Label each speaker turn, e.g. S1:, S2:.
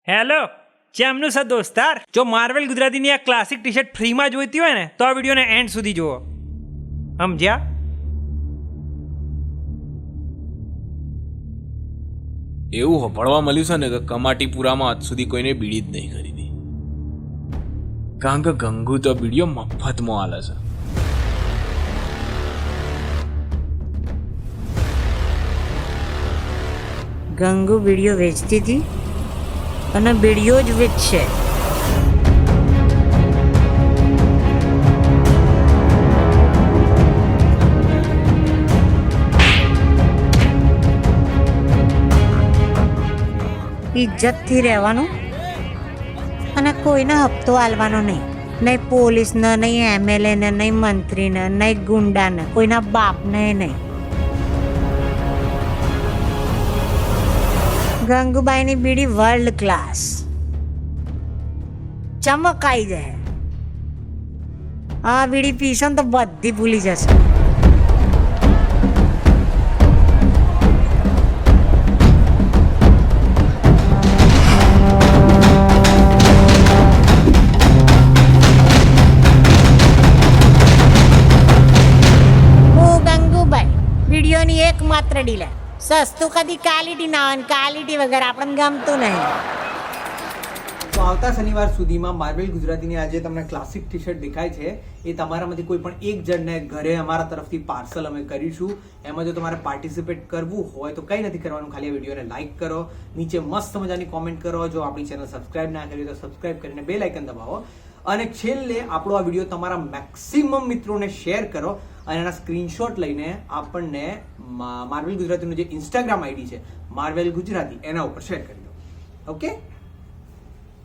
S1: Hello, ચેમનું છે દોસ્તાર? જો માર્વેલ ગુજરાતીની આ ક્લાસિક ટી શર્ટ ફ્રીમાં જોઈતી હોય ને તો આ વિડીયોને એન્ડ સુધી જુઓ. સમજ્યા?
S2: એવું હોભળવા મળ્યું છે ને કે કમાટીપુરામાં આજ સુધી કોઈને બીડી જ નહીં ખરીદી, કારણ કે ગંગુ તો બીડીઓ મફતમાં આલે છે.
S3: ગંગુ બીડીઓ વેચતી હતી અને બીડીઓ જ વેચશે. ઇજ્જતથી રહેવાનું અને કોઈને હપ્તો આલવાનો નહીં. નહીં પોલીસને, નહીં એમએલએને, નહીં મંત્રીને, નહીં ગુંડાને, કોઈના બાપને નહીં. ગંગુબાઈની બીડી વર્લ્ડ ક્લાસ, ચમકાઈ જાય. આ બીડી પીશો ને તો બધી ભૂલી જશે. વિડીયોની એકમાત્ર ડીલર. સસ્તું કદી ક્વોલિટી ના હોય, ક્વોલિટી વગર આપણને ગમતું નહીં.
S4: તો આવતા શનિવાર સુધીમાં માર્વેલ ગુજરાતીની આજે તમને ક્લાસિક ટી શર્ટ દેખાય છે એ તમારામાંથી કોઈ પણ એક જણને ઘરે અમારા તરફથી પાર્સલ અમે કરીશું. એમાં જો તમારે પાર્ટિસિપેટ કરવું હોય તો કંઈ નથી કરવાનું, ખાલી આ વિડીયોને લાઇક કરો, નીચે મસ્ત મજાની કોમેન્ટ કરો. જો આપણી ચેનલ સબસ્ક્રાઇબ ના કરી તો સબસ્ક્રાઇબ કરીને બેલ આઇકન દબાવો. અને છેલ્લે આપણો આ વિડીયો તમારા મેક્સિમમ મિત્રોને શેર કરો અને એના સ્ક્રીનશોટ લઈને આપણને માર્વેલ ગુજરાતીનું જે ઇન્સ્ટાગ્રામ આઈડી છે માર્વેલ ગુજરાતી એના ઉપર શેર કરી દો. ઓકે.